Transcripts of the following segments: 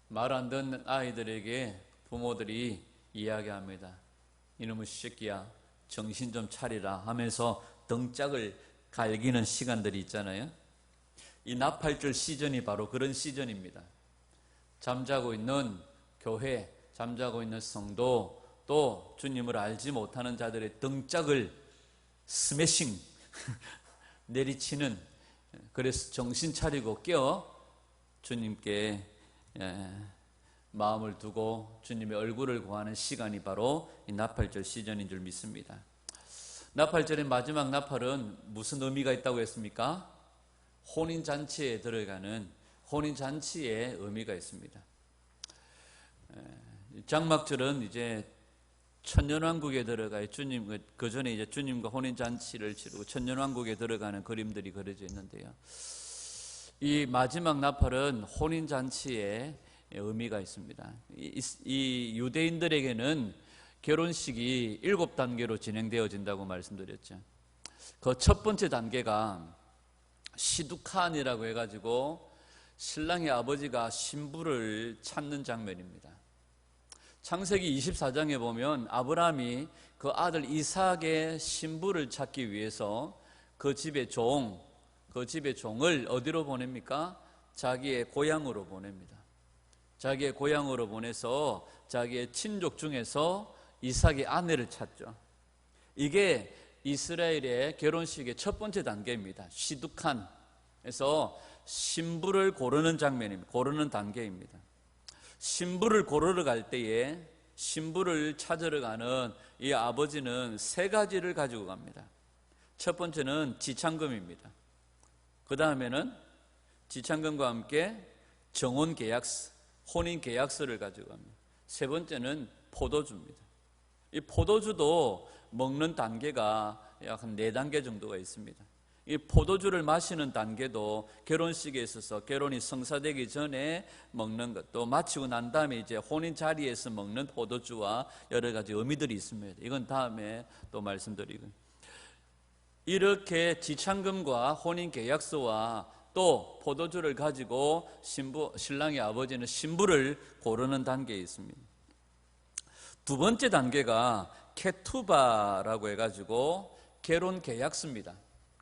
말 안 듣는 아이들에게 부모들이 이야기합니다. 이놈의 새끼야, 정신 좀 차리라 하면서 등짝을 갈기는 시간들이 있잖아요. 이 나팔절 시즌이 바로 그런 시즌입니다. 잠자고 있는 교회, 잠자고 있는 성도, 또 주님을 알지 못하는 자들의 등짝을 스매싱 내리치는, 그래서 정신 차리고 깨어 주님께 마음을 두고 주님의 얼굴을 구하는 시간이 바로 이 나팔절 시즌인 줄 믿습니다. 나팔절의 마지막 나팔은 무슨 의미가 있다고 했습니까? 혼인잔치에 들어가는 혼인잔치의 의미가 있습니다. 장막절은 이제 천년왕국에 들어가 주님, 그 전에 이제 주님과 혼인잔치를 치르고 천년왕국에 들어가는 그림들이 그려져 있는데요. 이 마지막 나팔은 혼인잔치의 의미가 있습니다. 이 유대인들에게는 결혼식이 7단계로 진행되어진다고 말씀드렸죠. 그 첫 번째 단계가 시두칸이라고 해가지고 신랑의 아버지가 신부를 찾는 장면입니다. 창세기 24장에 보면 아브라함이 그 아들 이삭의 신부를 찾기 위해서 그 집의 종을 어디로 보냅니까? 자기의 고향으로 보냅니다. 자기의 고향으로 보내서 자기의 친족 중에서 이삭의 아내를 찾죠. 이게 이스라엘의 결혼식의 첫 번째 단계입니다. 시두칸에서 신부를 고르는 장면입니다. 고르는 단계입니다. 신부를 고르러 갈 때에 신부를 찾으러 가는 이 아버지는 3가지를 가지고 갑니다. 첫 번째는 지창금입니다. 그 다음에는 지창금과 함께 정혼계약서, 혼인계약서를 가지고 갑니다. 세 번째는 포도주입니다. 이 포도주도 먹는 단계가 약 한 4단계 정도가 있습니다. 이 포도주를 마시는 단계도 결혼식에 있어서 결혼이 성사되기 전에 먹는 것도, 마치고 난 다음에 이제 혼인 자리에서 먹는 포도주와 여러 가지 의미들이 있습니다. 이건 다음에 또 말씀드리고, 이렇게 지창금과 혼인 계약서와 또 포도주를 가지고 신랑의 아버지는 신부를 고르는 단계에 있습니다. 두 번째 단계가 케투바라고 해가지고 결혼 계약서입니다.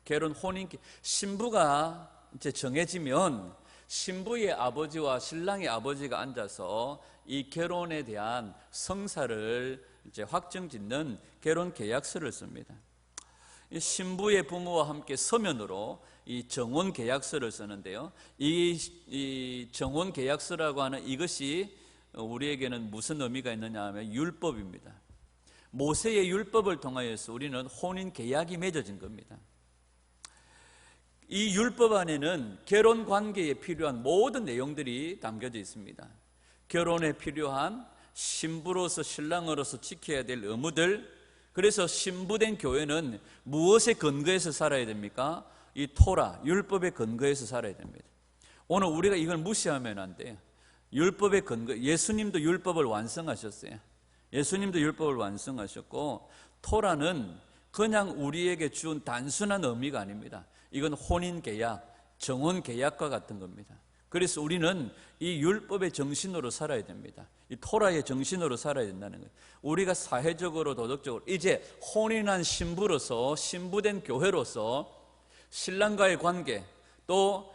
결혼 혼인, 신부가 이제 정해지면 신부의 아버지와 신랑의 아버지가 앉아서 이 결혼에 대한 성사를 이제 확정짓는 결혼 계약서를 씁니다. 이 신부의 부모와 함께 서면으로 이 정혼 계약서를 쓰는데요. 이 정혼 계약서라고 하는 이것이 우리에게는 무슨 의미가 있느냐 하면 율법입니다. 모세의 율법을 통하여서 우리는 혼인 계약이 맺어진 겁니다. 이 율법 안에는 결혼 관계에 필요한 모든 내용들이 담겨져 있습니다. 결혼에 필요한 신부로서 신랑으로서 지켜야 될 의무들, 그래서 신부된 교회는 무엇에 근거해서 살아야 됩니까? 이 토라, 율법에 근거해서 살아야 됩니다. 오늘 우리가 이걸 무시하면 안 돼요. 율법의 근거, 예수님도 율법을 완성하셨어요. 예수님도 율법을 완성하셨고, 토라는 그냥 우리에게 준 단순한 의미가 아닙니다. 이건 혼인계약, 정혼계약과 같은 겁니다. 그래서 우리는 이 율법의 정신으로 살아야 됩니다. 이 토라의 정신으로 살아야 된다는 거예요. 우리가 사회적으로 도덕적으로 이제 혼인한 신부로서, 신부된 교회로서 신랑과의 관계, 또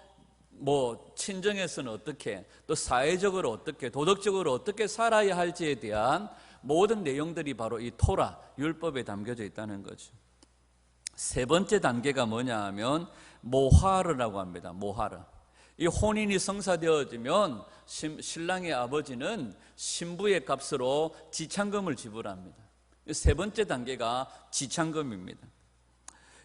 친정에서는 어떻게, 또 사회적으로 어떻게, 도덕적으로 어떻게 살아야 할지에 대한 모든 내용들이 바로 이 토라, 율법에 담겨져 있다는 거죠. 세 번째 단계가 뭐냐 하면 모하르라고 합니다. 모하르. 이 혼인이 성사되어지면 신랑의 아버지는 신부의 값으로 지창금을 지불합니다. 세 번째 단계가 지창금입니다.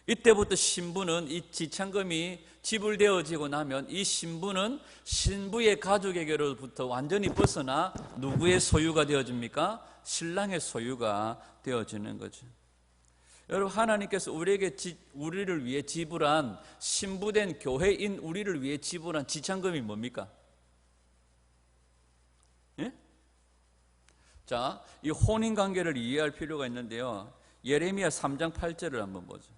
이때부터 신부는 이 지창금이 지불되어지고 나면 이 신부는 신부의 가족에게로부터 완전히 벗어나 누구의 소유가 되어집니까? 신랑의 소유가 되어지는 거죠. 여러분, 하나님께서 우리를 위해 지불한, 신부된 교회인 우리를 위해 지불한 지창금이 뭡니까? 예? 자, 이 혼인관계를 이해할 필요가 있는데요. 예레미야 3장 8절을 한번 보죠.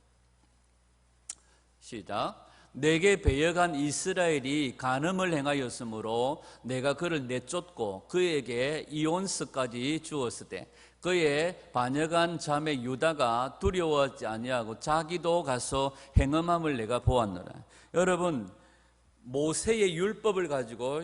시작. 내게 배역한 이스라엘이 간음을 행하였으므로 내가 그를 내쫓고 그에게 이온스까지 주었을 때 그의 반역한 자매 유다가 두려워하지 아니하고 자기도 가서 행음함을 내가 보았노라. 여러분, 모세의 율법을 가지고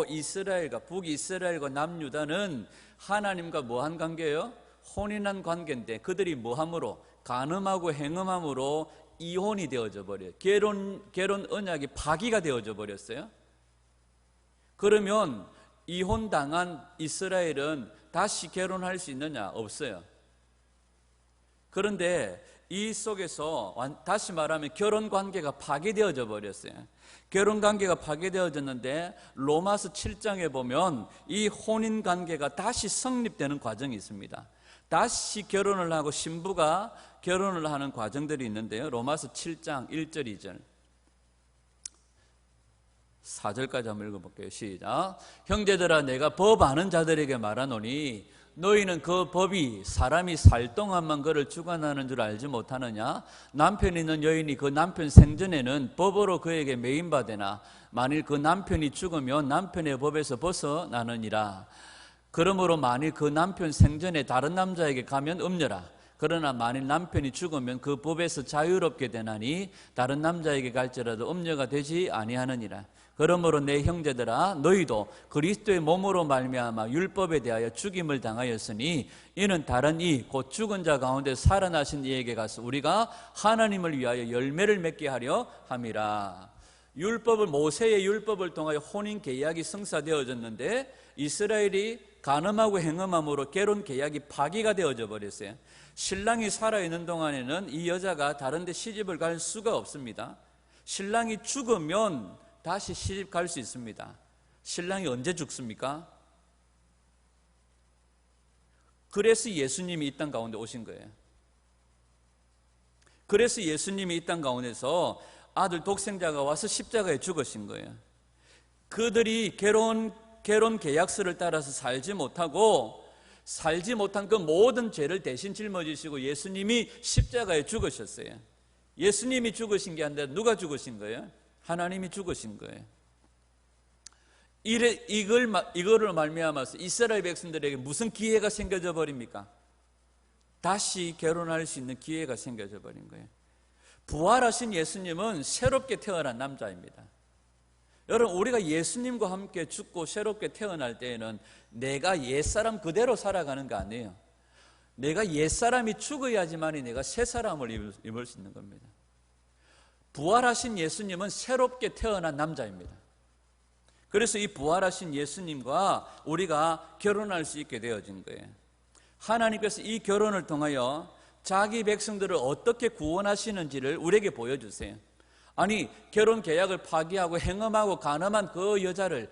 이스라엘과 북이스라엘과 남유다는 하나님과 뭐한 관계예요? 혼인한 관계인데 그들이 뭐함으로? 간음하고 행음함으로 이혼이 되어져 버려요. 결혼 언약이 파기가 되어져 버렸어요. 그러면 이혼당한 이스라엘은 다시 결혼할 수 있느냐? 없어요. 그런데 이 속에서 다시 말하면 결혼 관계가 파괴되어져 버렸어요. 결혼 관계가 파괴되어졌는데 로마서 7장에 보면 이 혼인 관계가 다시 성립되는 과정이 있습니다. 다시 결혼을 하고 신부가 결혼을 하는 과정들이 있는데요. 로마서 7장 1절 2절 4절까지 한번 읽어볼게요. 시작. 형제들아, 내가 법 아는 자들에게 말하노니 너희는 그 법이 사람이 살 동안만 그를 주관하는 줄 알지 못하느냐? 남편 있는 여인이 그 남편 생전에는 법으로 그에게 매인받으나 만일 그 남편이 죽으면 남편의 법에서 벗어나느니라. 그러므로 만일 그 남편 생전에 다른 남자에게 가면 음녀라. 그러나 만일 남편이 죽으면 그 법에서 자유롭게 되나니 다른 남자에게 갈지라도 음녀가 되지 아니하느니라. 그러므로 내 형제들아, 너희도 그리스도의 몸으로 말미암아 율법에 대하여 죽임을 당하였으니 이는 다른 이 곧 죽은 자 가운데 살아나신 이에게 가서 우리가 하나님을 위하여 열매를 맺게 하려 함이라. 모세의 율법을 통하여 혼인 계약이 성사되어졌는데 이스라엘이 간음하고 행음함으로 결혼 계약이 파기가 되어져 버렸어요. 신랑이 살아있는 동안에는 이 여자가 다른 데 시집을 갈 수가 없습니다. 신랑이 죽으면 다시 시집 갈 수 있습니다. 신랑이 언제 죽습니까? 그래서 예수님이 이 땅 가운데 오신 거예요. 그래서 예수님이 이 땅 가운데서 아들 독생자가 와서 십자가에 죽으신 거예요. 그들이 결혼 계약서를 따라서 살지 못한 그 모든 죄를 대신 짊어지시고 예수님이 십자가에 죽으셨어요. 예수님이 죽으신 게 아니라 누가 죽으신 거예요? 하나님이 죽으신 거예요. 이거를 말미암아서 이스라엘 백성들에게 무슨 기회가 생겨져 버립니까? 다시 결혼할 수 있는 기회가 생겨져 버린 거예요. 부활하신 예수님은 새롭게 태어난 남자입니다. 여러분, 우리가 예수님과 함께 죽고 새롭게 태어날 때에는 내가 옛사람 그대로 살아가는 거 아니에요. 내가 옛사람이 죽어야지만이 내가 새 사람을 입을 수 있는 겁니다. 부활하신 예수님은 새롭게 태어난 남자입니다. 그래서 이 부활하신 예수님과 우리가 결혼할 수 있게 되어진 거예요. 하나님께서 이 결혼을 통하여 자기 백성들을 어떻게 구원하시는지를 우리에게 보여주세요. 아니, 결혼 계약을 파기하고 행음하고 간음한 그 여자를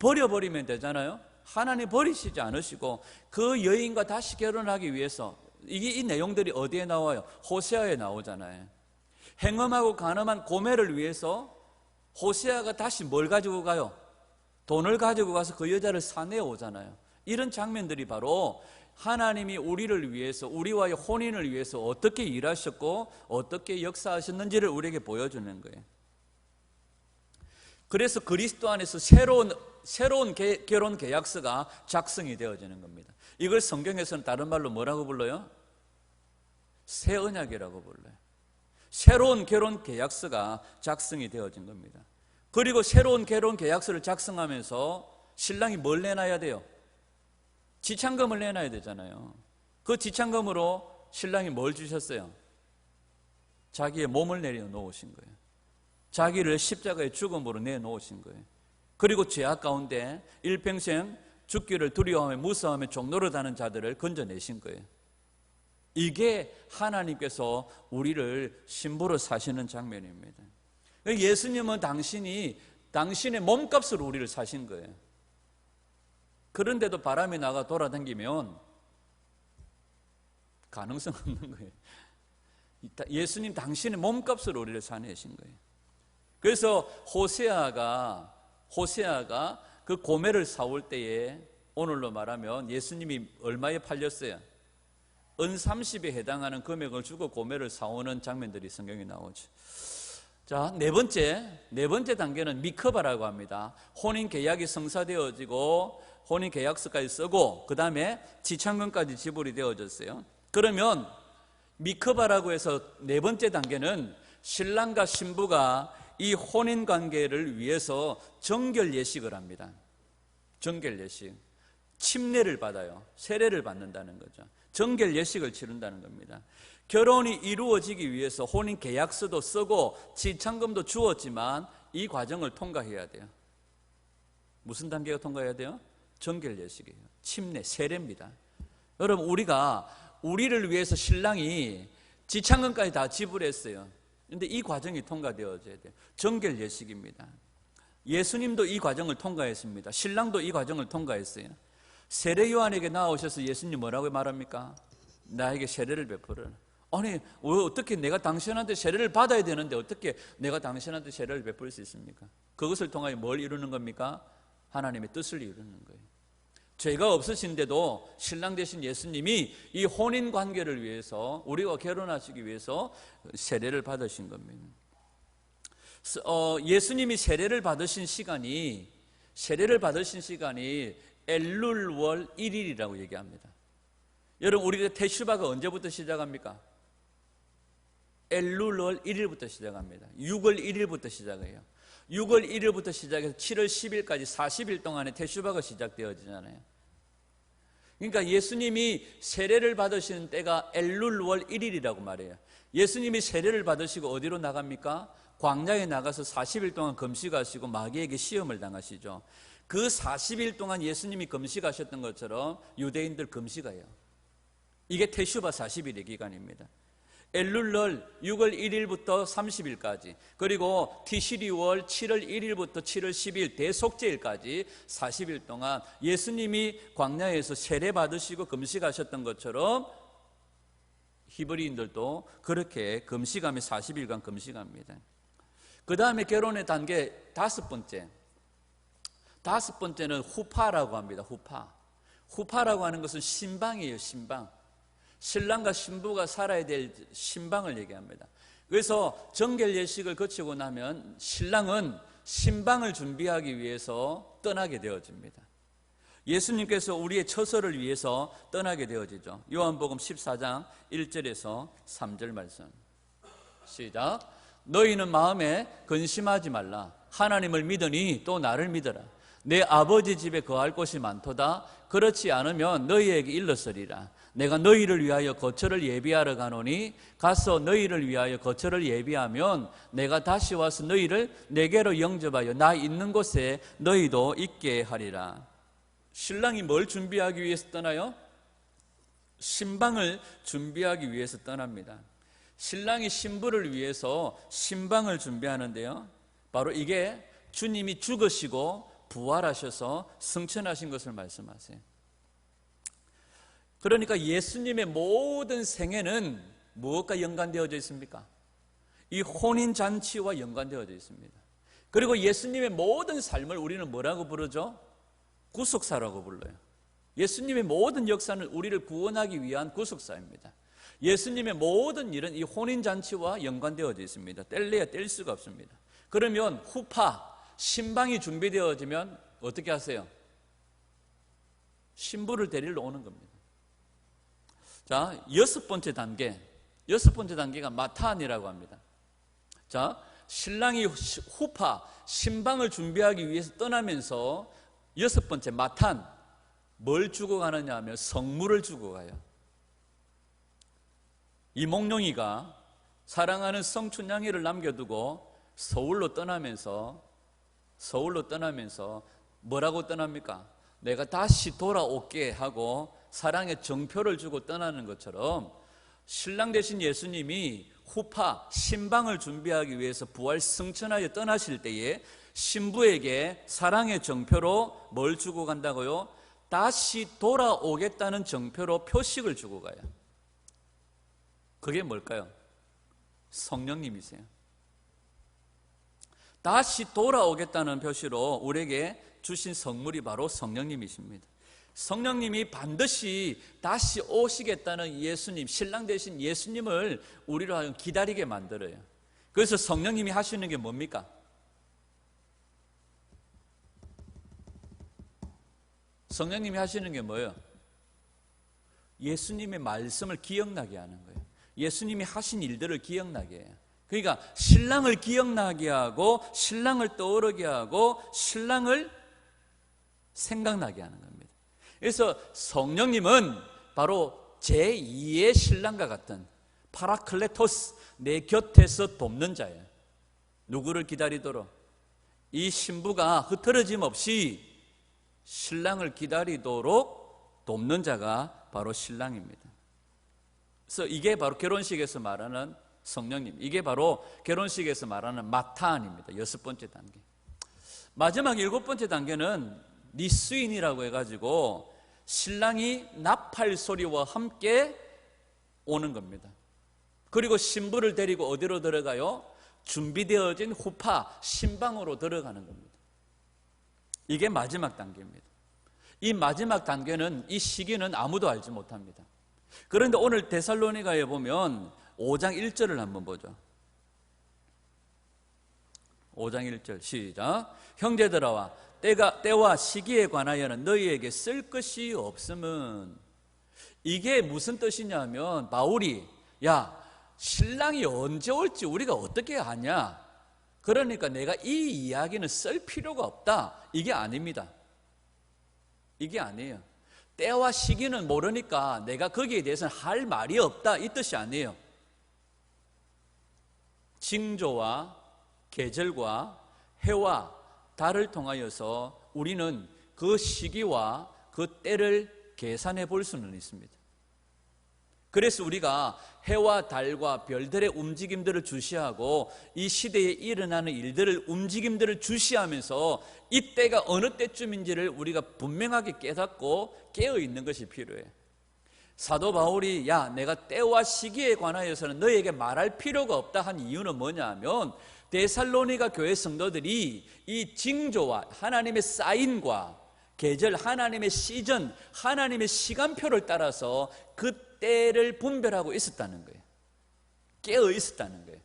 버려버리면 되잖아요. 하나님 버리시지 않으시고 그 여인과 다시 결혼하기 위해서 이 내용들이 어디에 나와요? 호세아에 나오잖아요. 행음하고 간음한 고멜을 위해서 호세아가 다시 뭘 가지고 가요? 돈을 가지고 가서 그 여자를 사내어 오잖아요. 이런 장면들이 바로 하나님이 우리를 위해서, 우리와의 혼인을 위해서 어떻게 일하셨고 어떻게 역사하셨는지를 우리에게 보여주는 거예요. 그래서 그리스도 안에서 새로운 결혼 계약서가 작성이 되어지는 겁니다. 이걸 성경에서는 다른 말로 뭐라고 불러요? 새 언약이라고 불러요. 새로운 결혼 계약서가 작성이 되어진 겁니다. 그리고 새로운 결혼 계약서를 작성하면서 신랑이 뭘 내놔야 돼요? 지참금을 내놔야 되잖아요. 그 지참금으로 신랑이 뭘 주셨어요? 자기의 몸을 내려놓으신 거예요. 자기를 십자가의 죽음으로 내놓으신 거예요. 그리고 죄악 가운데 일평생 죽기를 두려워하며 무서워하며 종노릇하는 자들을 건져내신 거예요. 이게 하나님께서 우리를 신부로 사시는 장면입니다. 예수님은 당신의 몸값으로 우리를 사신 거예요. 그런데도 바람이 나가 돌아다니면 가능성 없는 거예요. 예수님 당신의 몸값으로 우리를 사내신 거예요. 그래서 호세아가 그 고멜을 사올 때에 오늘로 말하면 예수님이 얼마에 팔렸어요? 은 30에 해당하는 금액을 주고 고멜을 사오는 장면들이 성경에 나오죠. 자, 네 번째 단계는 미커바라고 합니다. 혼인 계약이 성사되어지고 혼인 계약서까지 쓰고 그 다음에 지참금까지 지불이 되어졌어요. 그러면 미커바라고 해서 네 번째 단계는 신랑과 신부가 이 혼인 관계를 위해서 정결 예식을 합니다. 정결 예식. 침례를 받아요. 세례를 받는다는 거죠. 정결 예식을 치른다는 겁니다. 결혼이 이루어지기 위해서 혼인 계약서도 쓰고 지참금도 주었지만 이 과정을 통과해야 돼요. 무슨 단계가 통과해야 돼요? 정결 예식이에요. 침례, 세례입니다. 여러분, 우리를 위해서 신랑이 지참금까지 다 지불했어요. 그런데 이 과정이 통과되어져야 돼요. 정결 예식입니다. 예수님도 이 과정을 통과했습니다. 신랑도 이 과정을 통과했어요. 세례 요한에게 나오셔서 예수님 뭐라고 말합니까? 나에게 세례를 베풀어라. 아니, 어떻게 내가 당신한테 세례를 받아야 되는데 어떻게 내가 당신한테 세례를 베풀 수 있습니까? 그것을 통하여 뭘 이루는 겁니까? 하나님의 뜻을 이루는 거예요. 죄가 없으신데도 신랑 되신 예수님이 이 혼인 관계를 위해서, 우리가 결혼하시기 위해서 세례를 받으신 겁니다. 예수님이 세례를 받으신 시간이 엘룰월 1일이라고 얘기합니다. 여러분, 우리가 테슈바가 언제부터 시작합니까? 엘룰월 1일부터 시작합니다. 6월 1일부터 시작해요. 6월 1일부터 시작해서 7월 10일까지 40일 동안에 테슈바가 시작되어지잖아요. 그러니까 예수님이 세례를 받으시는 때가 엘룰월 1일이라고 말해요. 예수님이 세례를 받으시고 어디로 나갑니까? 광야에 나가서 40일 동안 금식하시고 마귀에게 시험을 당하시죠. 그 40일 동안 예수님이 금식하셨던 것처럼 유대인들 금식해요. 이게 테슈바 40일의 기간입니다. 엘룰월 6월 1일부터 30일까지, 그리고 티시리월 7월 1일부터 7월 10일 대속죄일까지 40일 동안 예수님이 광야에서 세례 받으시고 금식하셨던 것처럼 히브리인들도 그렇게 금식하며 40일간 금식합니다. 그 다음에 결혼의 단계 다섯 번째는 후파라고 합니다. 후파라고 하는 것은 신방이에요. 신방. 신랑과 신부가 살아야 될 신방을 얘기합니다. 그래서 정결 예식을 거치고 나면 신랑은 신방을 준비하기 위해서 떠나게 되어집니다. 예수님께서 우리의 처소를 위해서 떠나게 되어지죠. 요한복음 14장 1절에서 3절 말씀. 시작. 너희는 마음에 근심하지 말라. 하나님을 믿으니 또 나를 믿어라. 내 아버지 집에 거할 곳이 많도다. 그렇지 않으면 너희에게 일렀으리라. 내가 너희를 위하여 거처를 예비하러 가노니 가서 너희를 위하여 거처를 예비하면 내가 다시 와서 너희를 내게로 영접하여 나 있는 곳에 너희도 있게 하리라. 신랑이 뭘 준비하기 위해서 떠나요? 신방을 준비하기 위해서 떠납니다. 신랑이 신부를 위해서 신방을 준비하는데요, 바로 이게 주님이 죽으시고 부활하셔서 승천하신 것을 말씀하세요. 그러니까 예수님의 모든 생애는 무엇과 연관되어져 있습니까? 이 혼인잔치와 연관되어져 있습니다. 그리고 예수님의 모든 삶을 우리는 뭐라고 부르죠? 구속사라고 불러요. 예수님의 모든 역사는 우리를 구원하기 위한 구속사입니다. 예수님의 모든 일은 이 혼인잔치와 연관되어져 있습니다. 뗄래야 뗄 수가 없습니다. 그러면 후파, 신방이 준비되어지면 어떻게 하세요? 신부를 데리러 오는 겁니다. 자, 여섯 번째 단계가 마탄이라고 합니다. 자, 신랑이 후파, 신방을 준비하기 위해서 떠나면서 여섯 번째 마탄, 뭘 주고 가느냐 하면 성물을 주고 가요. 이 몽룡이가 사랑하는 성춘향이를 남겨두고 서울로 떠나면서 뭐라고 떠납니까? 내가 다시 돌아올게 하고 사랑의 정표를 주고 떠나는 것처럼 신랑 되신 예수님이 후파, 신방을 준비하기 위해서 부활 승천하여 떠나실 때에 신부에게 사랑의 정표로 뭘 주고 간다고요? 다시 돌아오겠다는 정표로 표식을 주고 가요. 그게 뭘까요? 성령님이세요. 다시 돌아오겠다는 표시로 우리에게 주신 선물이 바로 성령님이십니다. 성령님이 반드시 다시 오시겠다는 예수님, 신랑 되신 예수님을 우리로 하여금 기다리게 만들어요. 그래서 성령님이 하시는 게 뭡니까? 성령님이 하시는 게 뭐예요? 예수님의 말씀을 기억나게 하는 거예요. 예수님이 하신 일들을 기억나게 해요. 그러니까 신랑을 기억나게 하고 신랑을 떠오르게 하고 신랑을 생각나게 하는 겁니다. 그래서 성령님은 바로 제2의 신랑과 같은 파라클레토스, 내 곁에서 돕는 자예요. 누구를 기다리도록? 이 신부가 흐트러짐 없이 신랑을 기다리도록 돕는 자가 바로 신랑입니다. 그래서 이게 바로 결혼식에서 말하는 성령님, 이게 바로 결혼식에서 말하는 마타안입니다. 6번째 단계. 마지막 7번째 단계는 니스인이라고 해가지고 신랑이 나팔 소리와 함께 오는 겁니다. 그리고 신부를 데리고 어디로 들어가요? 준비되어진 후파, 신방으로 들어가는 겁니다. 이게 마지막 단계입니다. 이 마지막 단계는, 이 시기는 아무도 알지 못합니다. 그런데 오늘 데살로니가에 보면 5장 1절을 한번 보죠. 5장 1절 시작. 형제들아, 때와 시기에 관하여는 너희에게 쓸 것이 없음은. 이게 무슨 뜻이냐면 바울이, 야, 신랑이 언제 올지 우리가 어떻게 아냐, 그러니까 내가 이 이야기는 쓸 필요가 없다, 이게 아닙니다. 이게 아니에요. 때와 시기는 모르니까 내가 거기에 대해서는 할 말이 없다, 이 뜻이 아니에요. 징조와 계절과 해와 달을 통하여서 우리는 그 시기와 그 때를 계산해 볼 수는 있습니다. 그래서 우리가 해와 달과 별들의 움직임들을 주시하고 이 시대에 일어나는 일들을, 움직임들을 주시하면서 이 때가 어느 때쯤인지를 우리가 분명하게 깨닫고 깨어있는 것이 필요해요. 사도 바울이 야, 내가 때와 시기에 관하여서는 너에게 말할 필요가 없다 한 이유는 뭐냐 하면, 데살로니가 교회 성도들이 이 징조와 하나님의 사인과 계절, 하나님의 시전, 하나님의 시간표를 따라서 그 때를 분별하고 있었다는 거예요. 깨어 있었다는 거예요.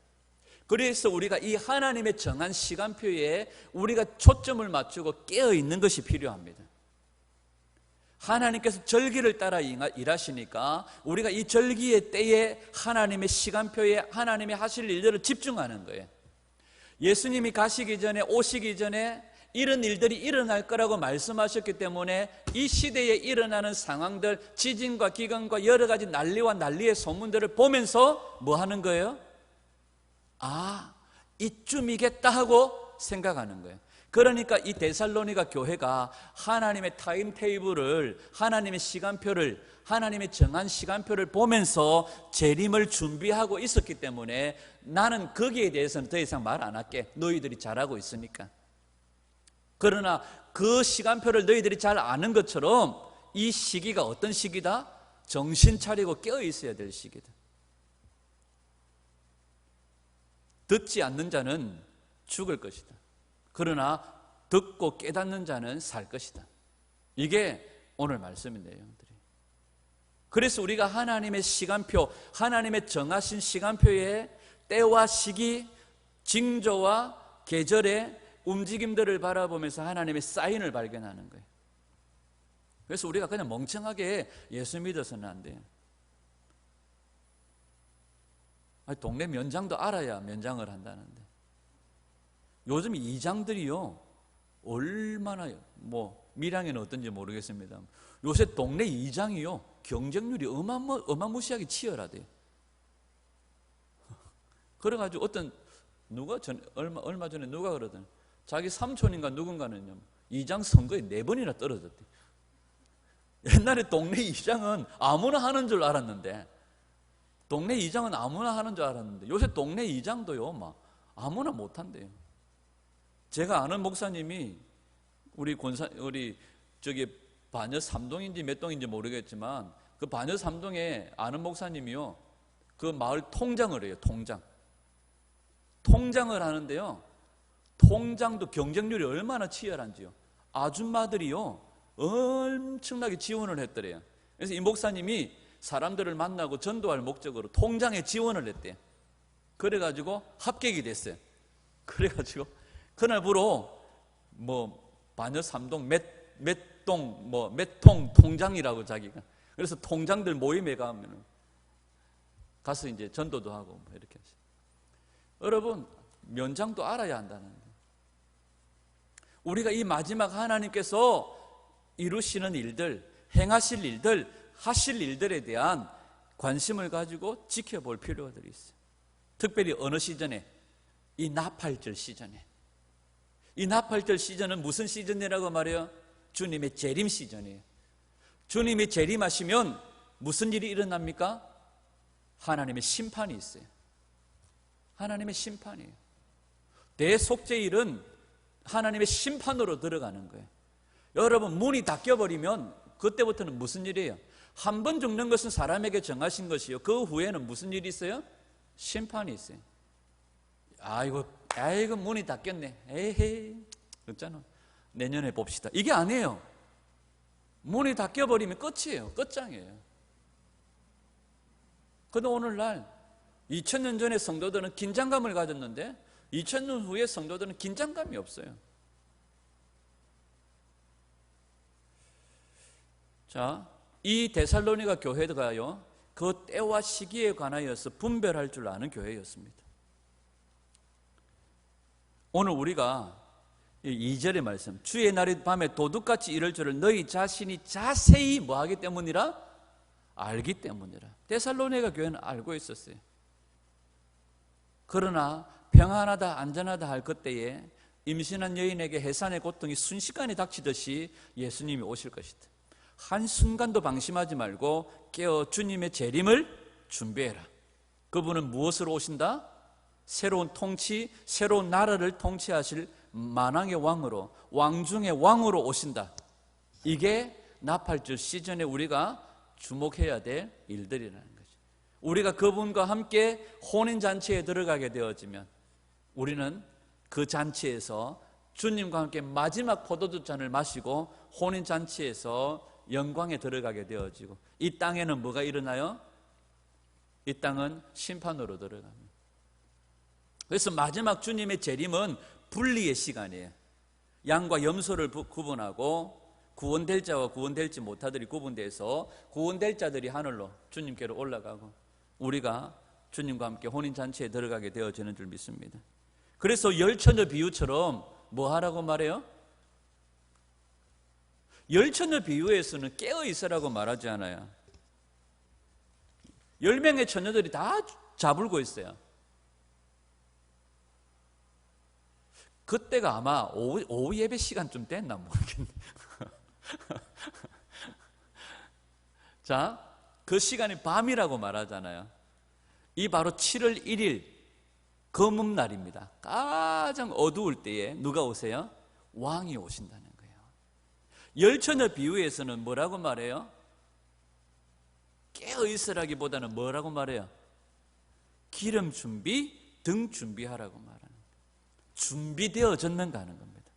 그래서 우리가 이 하나님의 정한 시간표에 우리가 초점을 맞추고 깨어 있는 것이 필요합니다. 하나님께서 절기를 따라 일하시니까 우리가 이 절기의 때에 하나님의 시간표에 하나님이 하실 일들을 집중하는 거예요. 예수님이 가시기 전에, 오시기 전에 이런 일들이 일어날 거라고 말씀하셨기 때문에 이 시대에 일어나는 상황들, 지진과 기근과 여러 가지 난리와 난리의 소문들을 보면서 뭐 하는 거예요? 아, 이쯤이겠다 하고 생각하는 거예요. 그러니까 이 데살로니가 교회가 하나님의 타임테이블을, 하나님의 시간표를, 하나님의 정한 시간표를 보면서 재림을 준비하고 있었기 때문에 나는 거기에 대해서는 더 이상 말 안 할게, 너희들이 잘하고 있으니까. 그러나 그 시간표를 너희들이 잘 아는 것처럼 이 시기가 어떤 시기다? 정신 차리고 깨어 있어야 될 시기다. 듣지 않는 자는 죽을 것이다. 그러나 듣고 깨닫는 자는 살 것이다. 이게 오늘 말씀인 내용들이. 그래서 우리가 하나님의 시간표, 하나님의 정하신 시간표에 때와 시기, 징조와 계절의 움직임들을 바라보면서 하나님의 사인을 발견하는 거예요. 그래서 우리가 그냥 멍청하게 예수 믿어서는 안 돼요. 동네 면장도 알아야 면장을 한다는데, 요즘 이장들이요, 얼마나, 밀양에는 어떤지 모르겠습니다. 요새 동네 이장이요, 경쟁률이 어마무시하게 치열하대요. 그래가지고 얼마 전에 누가 그러더니 자기 삼촌인가 누군가는요, 이장 선거에 4번이나 떨어졌대. 옛날에 동네 이장은 아무나 하는 줄 알았는데, 요새 동네 이장도요, 아무나 못한대요. 제가 아는 목사님이 우리 반여 3동인지 몇 동인지 모르겠지만 그 반여 3동에 아는 목사님이요, 그 마을 통장을 해요. 통장을 하는데요, 통장도 경쟁률이 얼마나 치열한지요. 아줌마들이요, 엄청나게 지원을 했더래요. 그래서 이 목사님이 사람들을 만나고 전도할 목적으로 통장에 지원을 했대요. 그래가지고 합격이 됐어요. 그래가지고 그날부로 반여 삼동 몇 통 통장이라고 자기가. 그래서 통장들 모임에 가서 이제 전도도 하고 이렇게 하죠. 여러분, 면장도 알아야 한다는 거예요. 우리가 이 마지막 하나님께서 이루시는 일들, 행하실 일들, 하실 일들에 대한 관심을 가지고 지켜볼 필요가 있어요. 특별히 어느 시즌에? 이 나팔절 시즌에. 이 나팔절 시즌은 무슨 시즌이라고 말해요? 주님의 재림 시즌이에요. 주님이 재림하시면 무슨 일이 일어납니까? 하나님의 심판이 있어요. 하나님의 심판이에요. 대속죄일은 하나님의 심판으로 들어가는 거예요. 여러분, 문이 닫혀버리면 그때부터는 무슨 일이에요? 한 번 죽는 것은 사람에게 정하신 것이요, 그 후에는 무슨 일이 있어요? 심판이 있어요. 아이고 문이 닫혔네, 에헤이 그렇잖아, 내년에 봅시다, 이게 아니에요. 문이 닫혀버리면 끝이에요. 끝장이에요. 그런데 오늘날 2000년 전에 성도들은 긴장감을 가졌는데 2000년 후에 성도들은 긴장감이 없어요. 자, 이 데살로니가 교회가요, 그 때와 시기에 관하여서 분별할 줄 아는 교회였습니다. 오늘 우리가 2절의 말씀, 주의 날이 밤에 도둑같이 이럴 줄을 너희 자신이 자세히 뭐하기 때문이라? 알기 때문이라. 데살로니가 교회는 알고 있었어요. 그러나 평안하다 안전하다 할 그때에 임신한 여인에게 해산의 고통이 순식간에 닥치듯이 예수님이 오실 것이다. 한순간도 방심하지 말고 깨어 주님의 재림을 준비해라. 그분은 무엇으로 오신다? 새로운 통치, 새로운 나라를 통치하실 만왕의 왕으로, 왕 중의 왕으로 오신다. 이게 나팔절 시즌에 우리가 주목해야 될 일들이라는 거죠. 우리가 그분과 함께 혼인잔치에 들어가게 되어지면 우리는 그 잔치에서 주님과 함께 마지막 포도주 잔을 마시고 혼인잔치에서 영광에 들어가게 되어지고, 이 땅에는 뭐가 일어나요? 이 땅은 심판으로 들어갑니다. 그래서 마지막 주님의 재림은 분리의 시간이에요. 양과 염소를 구분하고 구원될 자와 구원될지 못하들이 구분돼서 구원될 자들이 하늘로 주님께로 올라가고 우리가 주님과 함께 혼인잔치에 들어가게 되어지는 줄 믿습니다. 그래서 열처녀 비유처럼 뭐 하라고 말해요? 열처녀 비유에서는 깨어있으라고 말하지 않아요. 10명의 처녀들이 다 자불고 있어요. 그때가 아마 오후 예배 시간쯤 됐나 모르겠네. 자, 그 시간이 밤이라고 말하잖아요. 이 바로 7월 1일 검음날입니다. 가장 어두울 때에 누가 오세요? 왕이 오신다는 거예요. 열처녀 비유에서는 뭐라고 말해요? 깨어있으라기보다는 뭐라고 말해요? 기름 준비, 등 준비하라고 말하는 거예요. 준비되어졌는가 하는 겁니다.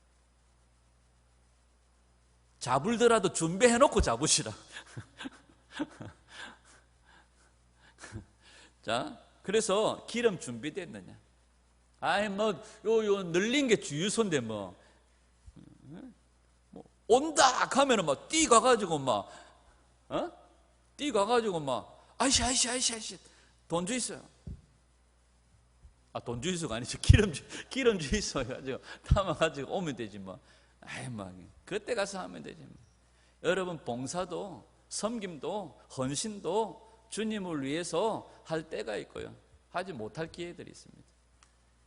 잡을더라도 준비해놓고 잡으시라. 자, 그래서 기름 준비됐느냐? 아이 요 늘린 게 주유소인데 온다 하면은 막 뛰가가지고 뛰가가지고 아이씨 돈 주있어요. 돈 주유소가 아니죠. 기름 주유소 해가지고 담아가지고 오면 되지 그때 가서 하면 되지 여러분, 봉사도 섬김도 헌신도 주님을 위해서 할 때가 있고요, 하지 못할 기회들이 있습니다.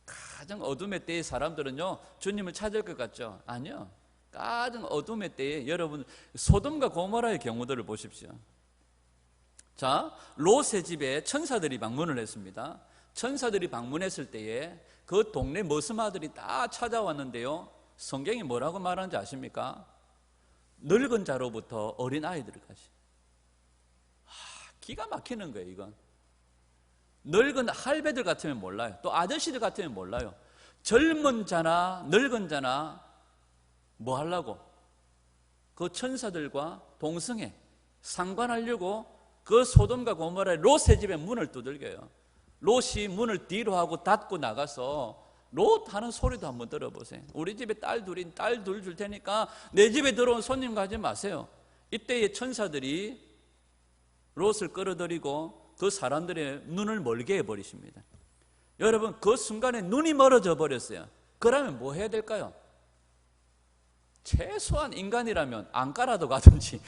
가장 어둠의 때의 사람들은요, 주님을 찾을 것 같죠? 아니요. 가장 어둠의 때에 여러분, 소돔과 고모라의 경우들을 보십시오. 자, 롯의 집에 천사들이 방문을 했습니다. 천사들이 방문했을 때에 그 동네 머스마들이 다 찾아왔는데요, 성경이 뭐라고 말하는지 아십니까? 늙은 자로부터 어린 아이들까지. 기가 막히는 거예요. 이건 늙은 할배들 같으면 몰라요. 또 아저씨들 같으면 몰라요. 젊은 자나 늙은 자나 뭐 하려고? 그 천사들과 동성애 상관하려고 그 소돔과 고모라의 롯의 집에 문을 두들겨요. 롯이 문을 뒤로 하고 닫고 나가서 롯 하는 소리도 한번 들어보세요. 우리 집에 딸 둘 줄 테니까 내 집에 들어온 손님 가지 마세요. 이때의 천사들이 롯을 끌어들이고 그 사람들의 눈을 멀게 해버리십니다. 여러분, 그 순간에 눈이 멀어져 버렸어요. 그러면 뭐 해야 될까요? 최소한 인간이라면 안가라도 가든지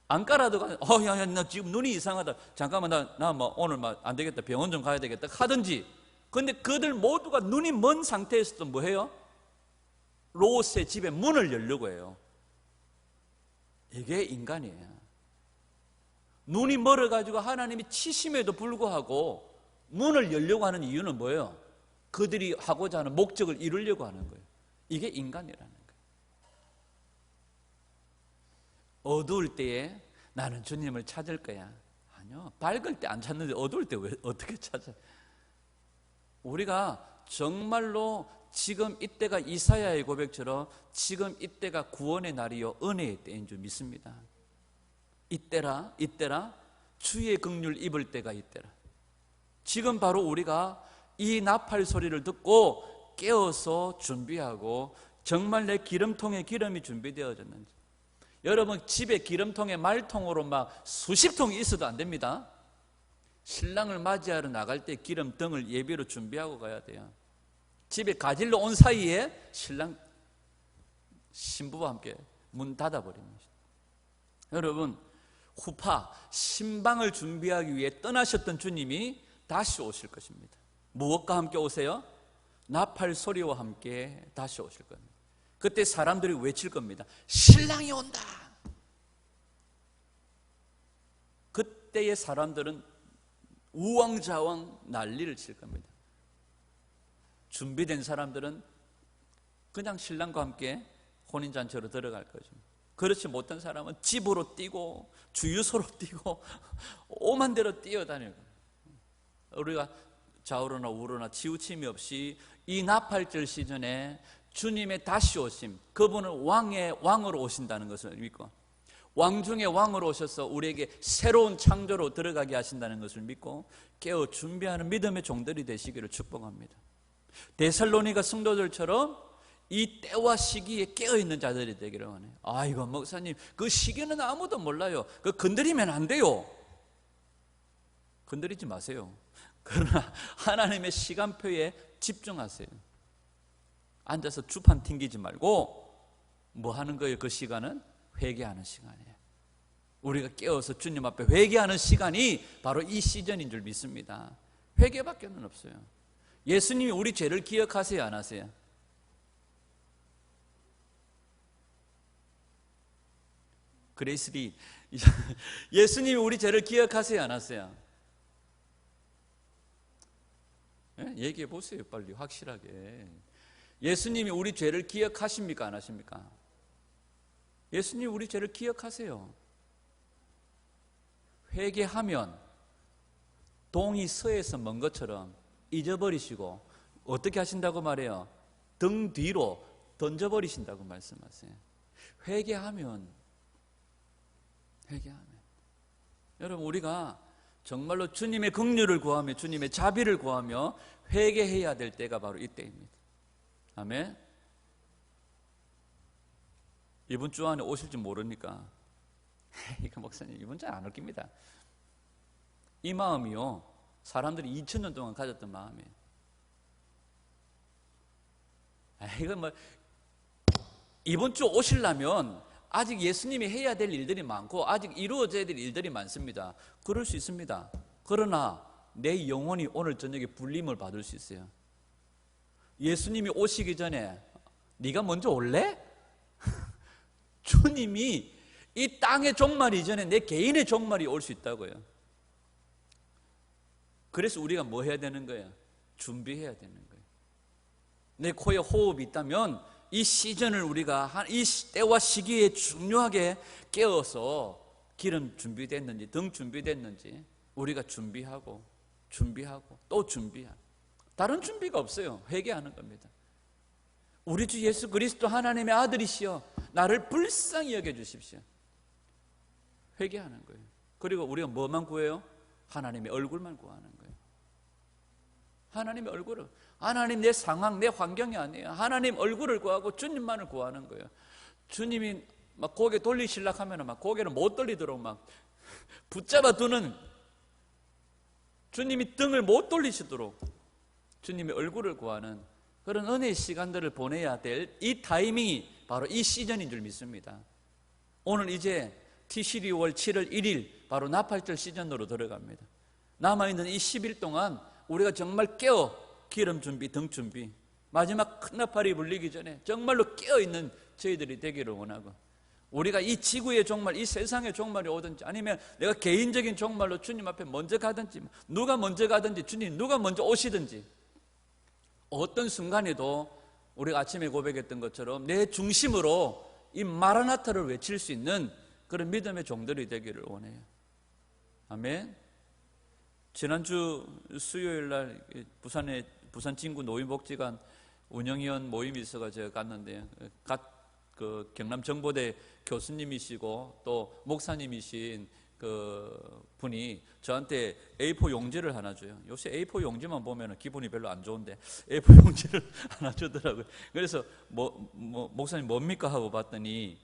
안가라도 가든지 야, 나 지금 눈이 이상하다. 잠깐만 나 뭐 오늘 안 되겠다. 병원 좀 가야 되겠다. 하든지. 근데 그들 모두가 눈이 먼 상태에서도 뭐 해요? 롯의 집에 문을 열려고 해요. 이게 인간이에요. 눈이 멀어가지고 하나님이 치심에도 불구하고 문을 열려고 하는 이유는 뭐예요? 그들이 하고자 하는 목적을 이루려고 하는 거예요. 이게 인간이라는 거예요. 어두울 때에 나는 주님을 찾을 거야. 아니요. 밝을 때 안 찾는데 어두울 때 왜 어떻게 찾아? 우리가 정말로 지금 이때가 이사야의 고백처럼 지금 이때가 구원의 날이요 은혜의 때인 줄 믿습니다. 이때라 주의 긍휼 입을 때가 이때라. 지금 바로 우리가 이 나팔 소리를 듣고 깨어서 준비하고 정말 내 기름통에 기름이 준비되어졌는지. 여러분, 집에 기름통에 말통으로 막 수십 통이 있어도 안 됩니다. 신랑을 맞이하러 나갈 때 기름등을 예비로 준비하고 가야 돼요. 집에 가질러 온 사이에 신부와 함께 문 닫아버립니다. 여러분, 후파 신방을 준비하기 위해 떠나셨던 주님이 다시 오실 것입니다. 무엇과 함께 오세요? 나팔 소리와 함께 다시 오실 겁니다. 그때 사람들이 외칠 겁니다. 신랑이 온다. 그때의 사람들은 우왕좌왕 난리를 칠 겁니다. 준비된 사람들은 그냥 신랑과 함께 혼인잔치로 들어갈 거죠. 그렇지 못한 사람은 집으로 뛰고 주유소로 뛰고 오만 대로 뛰어다니고, 우리가 좌우로나 우로나 치우침이 없이 이 나팔절 시즌에 주님의 다시 오심, 그분은 왕으로 오신다는 것을 믿고, 왕 중에 왕으로 오셔서 우리에게 새로운 창조로 들어가게 하신다는 것을 믿고 깨어 준비하는 믿음의 종들이 되시기를 축복합니다. 데살로니가 성도들처럼 이 때와 시기에 깨어있는 자들이 되기를 원해요. 이거 목사님, 그 시기는 아무도 몰라요. 그 건드리면 안 돼요. 건드리지 마세요. 그러나 하나님의 시간표에 집중하세요. 앉아서 주판 튕기지 말고 뭐 하는 거예요? 그 시간은 회개하는 시간이에요. 우리가 깨어서 주님 앞에 회개하는 시간이 바로 이 시즌인 줄 믿습니다. 회개밖에는 없어요. 예수님이 우리 죄를 기억하세요, 안 하세요? 그레이스리, 예수님이 우리 죄를 기억하세요, 안 하세요? 얘기해 보세요, 빨리 확실하게. 예수님이 우리 죄를 기억하십니까, 안 하십니까? 예수님이 우리 죄를 기억하세요. 회개하면 동이 서에서 먼 것처럼 잊어버리시고 어떻게 하신다고 말해요? 등 뒤로 던져버리신다고 말씀하세요. 회개하면 여러분, 우리가 정말로 주님의 긍휼을 구하며 주님의 자비를 구하며 회개해야 될 때가 바로 이때입니다. 아멘. 이번 주 안에 오실지 모르니까 이거 목사님 이번 주에 안 올 겁니다. 이 마음이요, 사람들이 2000년 동안 가졌던 마음이에요. 이거 뭐 이번 주 오시려면 아직 예수님이 해야 될 일들이 많고 아직 이루어져야 될 일들이 많습니다. 그럴 수 있습니다. 그러나 내 영혼이 오늘 저녁에 불림을 받을 수 있어요. 예수님이 오시기 전에 네가 먼저 올래? 주님이 이 땅의 종말 이전에 내 개인의 종말이 올 수 있다고요. 그래서 우리가 뭐 해야 되는 거예요? 준비해야 되는 거예요. 내 코에 호흡이 있다면 이 시즌을 우리가 이 때와 시기에 중요하게 깨어서 기름 준비됐는지 등 준비됐는지 우리가 준비하고 또 준비하고, 다른 준비가 없어요. 회개하는 겁니다. 우리 주 예수 그리스도 하나님의 아들이시여 나를 불쌍히 여겨주십시오. 회개하는 거예요. 그리고 우리가 뭐만 구해요? 하나님의 얼굴만 구하는 거예요. 하나님의 얼굴을, 하나님 내 상황, 내 환경이 아니에요. 하나님 얼굴을 구하고 주님만을 구하는 거예요. 주님이 막 고개 돌리시려고 하면 막 고개를 못 돌리도록 막 붙잡아 두는, 주님이 등을 못 돌리시도록 주님의 얼굴을 구하는 그런 은혜의 시간들을 보내야 될 이 타이밍이 바로 이 시즌인 줄 믿습니다. 오늘 이제 티시리 5월 7월 1일 바로 나팔절 시즌으로 들어갑니다. 남아있는 이 10일 동안 우리가 정말 깨어 기름 준비, 등 준비, 마지막 큰 나팔이 불리기 전에 정말로 깨어있는 저희들이 되기를 원하고, 우리가 이 지구의 종말, 이 세상의 종말이 오든지 아니면 내가 개인적인 종말로 주님 앞에 먼저 가든지, 누가 먼저 가든지, 주님 누가 먼저 오시든지, 어떤 순간에도 우리가 아침에 고백했던 것처럼 내 중심으로 이 마라나타를 외칠 수 있는 그런 믿음의 종들이 되기를 원해요. 아멘. 지난주 수요일 날 부산 진구 노인복지관 운영위원 모임이 있어서 제가 갔는데, 그 경남 정보대 교수님이시고 또 목사님이신 그 분이 저한테 A4 용지를 하나 줘요. 요새 A4 용지만 보면 기분이 별로 안 좋은데 A4 용지를 하나 주더라고요. 그래서 목사님 뭡니까 하고 봤더니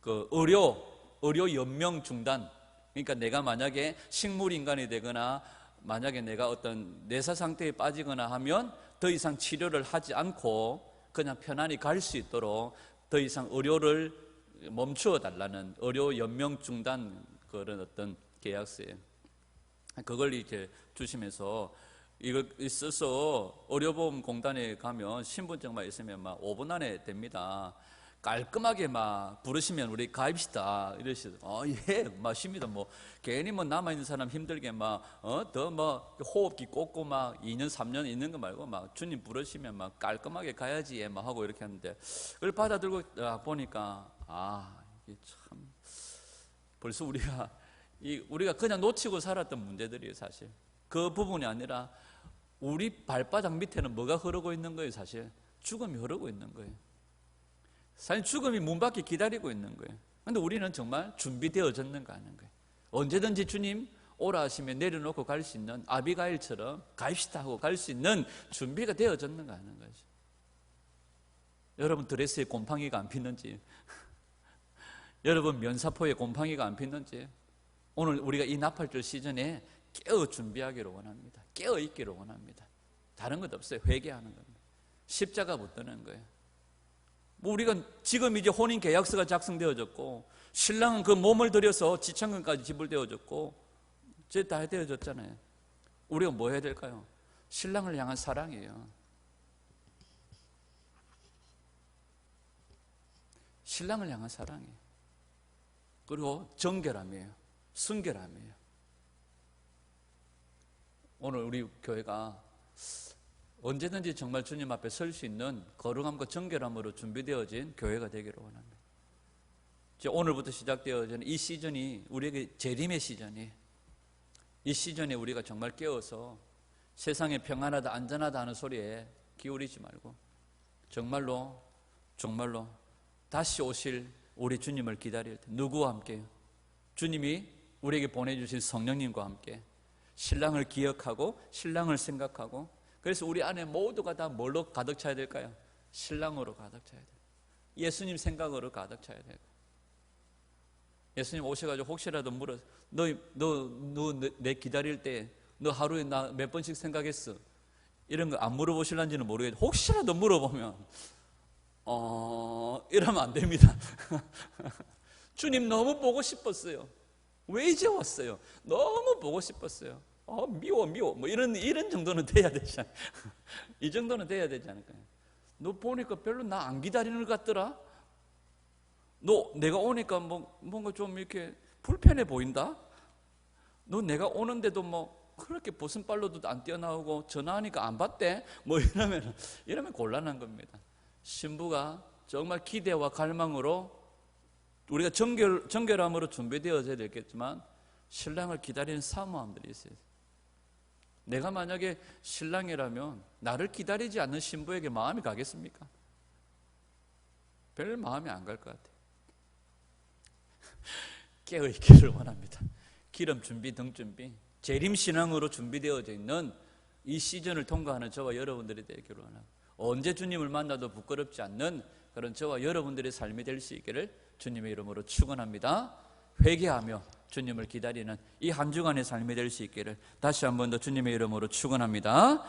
그 의료 연명 중단. 그러니까 내가 만약에 식물인간이 되거나 만약에 내가 어떤 내사 상태에 빠지거나 하면 더 이상 치료를 하지 않고 그냥 편안히 갈 수 있도록 더 이상 의료를 멈추어 달라는 의료 연명 중단 그런 어떤 계약서예요. 그걸 이렇게 주시면서 이걸 써서 의료보험공단에 가면 신분증만 있으면 막 5분 안에 됩니다. 깔끔하게 막 부르시면 우리 가입시다 이러시더라고요. 예, 맞습니다. 뭐 괜히 뭐 남아 있는 사람 힘들게 더 호흡기 꽂고 막 2년 3년 있는 거 말고 막 주님 부르시면 막 깔끔하게 가야지 막 하고 이렇게 하는데, 그걸 받아들고 보니까 이게 참 벌써 우리가 그냥 놓치고 살았던 문제들이에요. 사실 그 부분이 아니라 우리 발바닥 밑에는 뭐가 흐르고 있는 거예요. 사실 죽음이 흐르고 있는 거예요. 사실 죽음이 문 밖에 기다리고 있는 거예요. 그런데 우리는 정말 준비되어졌는가 하는 거예요. 언제든지 주님 오라 하시면 내려놓고 갈 수 있는 아비가일처럼 가입시다 하고 갈 수 있는 준비가 되어졌는가 하는 거죠. 여러분 드레스에 곰팡이가 안 피는지, 여러분 면사포에 곰팡이가 안 피는지, 오늘 우리가 이 나팔절 시즌에 깨어 준비하기를 원합니다. 깨어 있기를 원합니다. 다른 것 없어요. 회개하는 겁니다. 십자가 붙드는 거예요. 우리가 지금 이제 혼인 계약서가 작성되어졌고, 신랑은 그 몸을 들여서 지창금까지 지불되어졌고, 이제 다 되어졌잖아요. 우리가 뭐 해야 될까요? 신랑을 향한 사랑이에요. 신랑을 향한 사랑이에요. 그리고 정결함이에요. 순결함이에요. 오늘 우리 교회가 언제든지 정말 주님 앞에 설 수 있는 거룩함과 정결함으로 준비되어진 교회가 되기를 원합니다. 오늘부터 시작되어지는 이 시즌이 우리에게 재림의 시즌이에요. 이 시즌에 우리가 정말 깨어서 세상에 평안하다 안전하다 하는 소리에 기울이지 말고 정말로 다시 오실 우리 주님을 기다릴 때 누구와 함께요? 주님이 우리에게 보내주신 성령님과 함께 신랑을 기억하고 신랑을 생각하고, 그래서 우리 안에 모두가 다 뭘로 가득 차야 될까요? 신랑으로 가득 차야 돼요. 예수님 생각으로 가득 차야 돼요. 예수님 오셔가지고 혹시라도 물어, 너 내 기다릴 때 너 하루에 나 몇 번씩 생각했어? 이런 거 안 물어보실런지는 모르겠는데 혹시라도 물어보면 이러면 안 됩니다. 주님 너무 보고 싶었어요. 왜 이제 왔어요? 너무 보고 싶었어요. 미워 뭐 이런 정도는 돼야 되잖아요. 이 정도는 돼야 되지 않을까요? 너 보니까 별로 나 안 기다리는 것 같더라. 너 내가 오니까 뭔가 좀 이렇게 불편해 보인다. 너 내가 오는데도 그렇게 보슴발로도 안 뛰어나오고 전화하니까 안 받대. 이러면 곤란한 겁니다. 신부가 정말 기대와 갈망으로 우리가 정결함으로 준비되어져야 되겠지만 신랑을 기다리는 사모함들이 있어요. 내가 만약에 신랑이라면 나를 기다리지 않는 신부에게 마음이 가겠습니까? 별 마음이 안 갈 것 같아요. 깨어있기를 원합니다. 기름 준비, 등 준비. 재림신앙으로 준비되어져 있는 이 시즌을 통과하는 저와 여러분들이 되기를 원합니다. 언제 주님을 만나도 부끄럽지 않는 그런 저와 여러분들의 삶이 될 수 있기를 주님의 이름으로 축원합니다. 회개하며 주님을 기다리는 이 한 주간의 삶이 될 수 있기를 다시 한 번 더 주님의 이름으로 축원합니다.